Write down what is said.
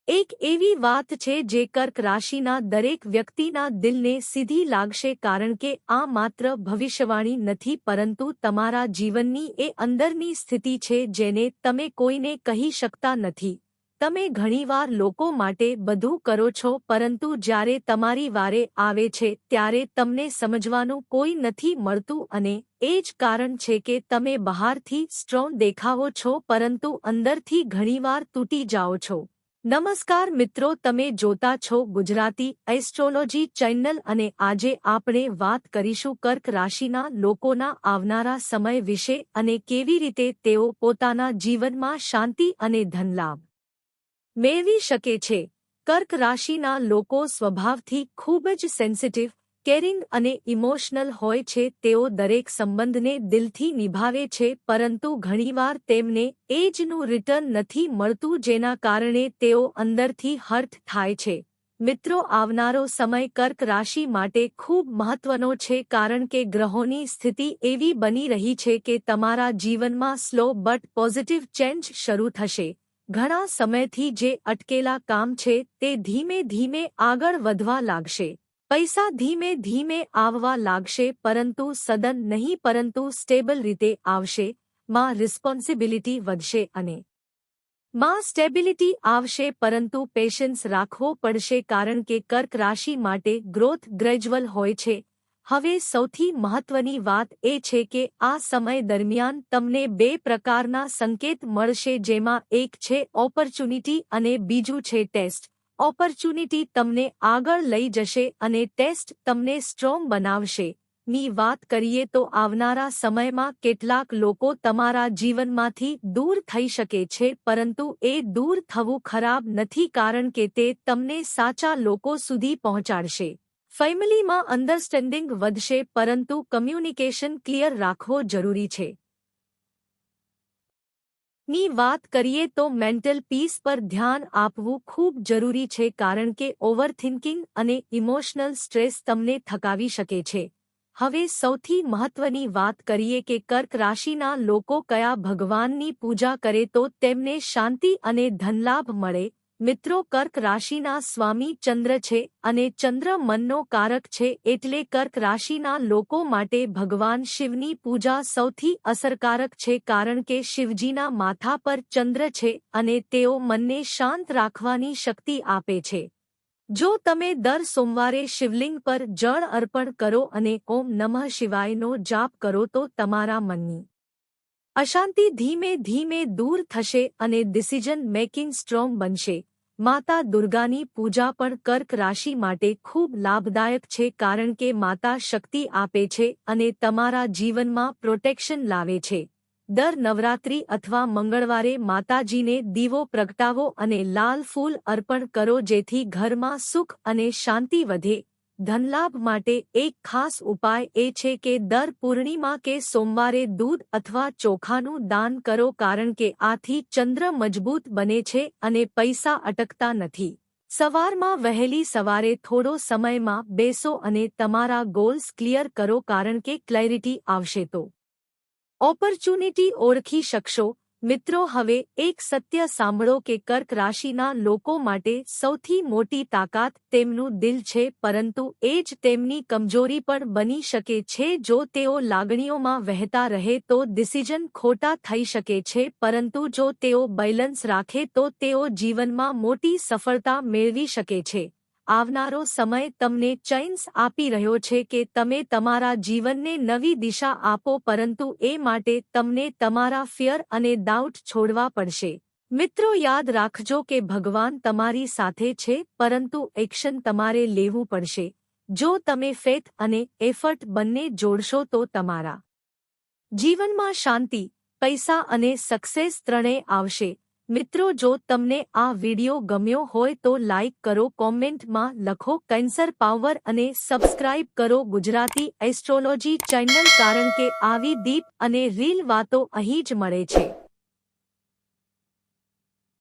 એક એવી વાત છે જે કર્ક રાશિના દરેક વ્યક્તિના દિલને સીધી લાગશે કારણ કે આ માત્ર ભવિષ્યવાણી નથી પરંતુ તમારા જીવનની એ અંદરની સ્થિતિ છે જેને તમે કોઈને કહી શકતા નથી। તમે ઘણીવાર લોકો માટે બધું કરો છો પરંતુ જ્યારે તમારી વારે આવે છે ત્યારે તમને સમજવાનું કોઈ નથી મળતું અને એ જ કારણ છે કે તમે બહારથી સ્ટ્રોંગ દેખાવો છો પરંતુ અંદરથી ઘણીવાર તૂટી જાઓ છો। નમસ્કાર મિત્રો, તમે જોતા છો ગુજરાતી એસ્ટ્રોલોજી ચેનલ અને આજે આપણે વાત કરીશું કર્ક રાશિના લોકોના આવનારા સમય વિશે અને કેવી રીતે તેઓ પોતાના જીવનમાં શાંતિ અને ધનલાભ મેળવી શકે છે। કર્ક રાશિના લોકો સ્વભાવથી ખૂબ જ સેન્સિટિવ, કેરિંગ અને ઇમોશનલ હોય છે। તેઓ દરેક સંબંધને દિલથી નિભાવે છે પરંતુ ઘણીવાર તેમને એજનું રિટર્ન નથી મળતું જેના કારણે તેઓ અંદરથી હર્ટ થાય છે। મિત્રો, આવનારો સમય કર્ક રાશિ માટે ખૂબ મહત્વનો છે કારણ કે ગ્રહોની સ્થિતિ એવી બની રહી છે કે તમારા જીવનમાં સ્લો બટ પોઝિટિવ ચેન્જ શરૂ થશે। ઘણા સમયથી જે અટકેલા કામ છે તે ધીમે ધીમે આગળ વધવા લાગશે। પૈસા ધીમે ધીમે આવવા લાગશે પરંતુ સડન નહીં પરંતુ સ્ટેબલ રીતે આવશે। માં રિસ્પોન્સિબિલિટી વધશે અને માં સ્ટેબિલિટી આવશે પરંતુ પેશન્સ રાખવો પડશે કારણ કે કર્ક રાશિ માટે ગ્રોથ ગ્રેજ્યુઅલ હોય છે। હવે સૌથી મહત્વની વાત એ છે કે આ સમય દરમિયાન તમને બે પ્રકારના સંકેત મળશે જેમાં એક છે ઓપોર્ચ્યુનિટી અને બીજું છે ટેસ્ટ। ઓપોર્ચ્યુનિટી તમને આગળ લઈ જશે અને ટેસ્ટ તમને સ્ટ્રોંગ બનાવશે। ની વાત કરીએ તો આવનારા સમયમાં કેટલાક લોકો તમારા જીવનમાંથી દૂર થઈ શકે છે પરંતુ એ દૂર થવું ખરાબ નથી કારણ કે તે તમને સાચા લોકો સુધી પહોંચાડશે। ફેમિલીમાં અન્ડરસ્ટેન્ડિંગ વધશે પરંતુ કમ્યુનિકેશન ક્લિયર રાખવો જરૂરી છે। ની વાત કરીએ તો મેન્ટલ પીસ પર ધ્યાન આપવું ખૂબ જરૂરી છે કારણ કે ઓવરથિંકિંગ અને ઇમોશનલ સ્ટ્રેસ તમને થકાવી શકે છે। હવે સૌથી મહત્વની વાત કરીએ કે કર્ક રાશિના લોકો કયા ભગવાનની પૂજા કરે તો તેમને શાંતિ અને ધનલાભ મળે। મિત્રો, કર્ક રાશિના સ્વામી ચંદ્ર છે અને ચંદ્ર મનનો કારક છે એટલે કર્ક રાશિના લોકો માટે ભગવાન શિવની પૂજા સૌથી અસરકારક છે કારણ કે શિવજીના માથા પર ચંદ્ર છે અને તેઓ મનને શાંત રાખવાની શક્તિ આપે છે। જો તમે દર સોમવારે શિવલિંગ પર જળ અર્પણ કરો અને ઓમ નમઃ શિવાયનો જાપ કરો તો તમારા મનની અશાંતિ ધીમે ધીમે દૂર થશે અને ડિસિઝન મેકિંગ સ્ટ્રોંગ બનશે। માતા દુર્ગાની પૂજા પણ કર્ક રાશિ માટે ખૂબ લાભદાયક છે કારણ કે માતા શક્તિ આપે છે અને તમારા જીવનમાં પ્રોટેક્શન લાવે છે। દર નવરાત્રિ અથવા મંગળવારે માતાજીને દીવો પ્રગટાવો અને લાલ ફૂલ અર્પણ કરો જેથી ઘરમાં સુખ અને શાંતિ વધે। ધનલાભ માટે એક ખાસ ઉપાય એ છે કે દર પૂર્ણિમા કે સોમવારે દૂધ અથવા ચોખાનું દાન કરો કારણ કે આથી ચંદ્ર મજબૂત બને છે અને પૈસા અટકતા નથી। સવારમાં વહેલી સવારે થોડો સમયમાં બેસો અને તમારા ગોલ્સ ક્લિયર કરો કારણ કે ક્લેરિટી આવશે તો ઓપોર્ચ્યુનિટી ઓળખી શકશો। મિત્રો, હવે એક સત્ય સાંભળો કે કર્ક રાશિના લોકો માટે સૌથી મોટી તાકાત તેમનું દિલ છે પરંતુ એ જ તેમની કમજોરી પણ બની શકે છે। જો તેઓ લાગણીઓમાં વહેતા રહે તો ડિસિઝન ખોટા થઈ શકે છે પરંતુ જો તેઓ બેલેન્સ રાખે તો તેઓ જીવનમાં મોટી સફળતા મેળવી શકે છે। આવનારો સમય તમને ચાન્સ આપી રહ્યો છે કે તમે તમારા જીવનને નવી દિશા આપો પરંતુ એ માટે તમને તમારા ફિયર અને ડાઉટ છોડવા પડશે। મિત્રો, યાદ રાખજો કે ભગવાન તમારી સાથે છે પરંતુ એક્શન તમારે લેવું પડશે। જો તમે ફેથ અને એફર્ટ બંને જોડશો તો તમારા જીવનમાં શાંતિ, પૈસા અને સક્સેસ ત્રણેય આવશે। મિત્રો, જો તમને આ વિડિયો ગમ્યો હોય તો લાઇક કરો, કોમેન્ટમાં લખો કેન્સર પાવર અને સબસ્ક્રાઇબ કરો ગુજરાતી એસ્ટ્રોલોજી ચેનલ કારણ કે આવી દીપ અને રીલ વાતો અહીં જ મળે છે।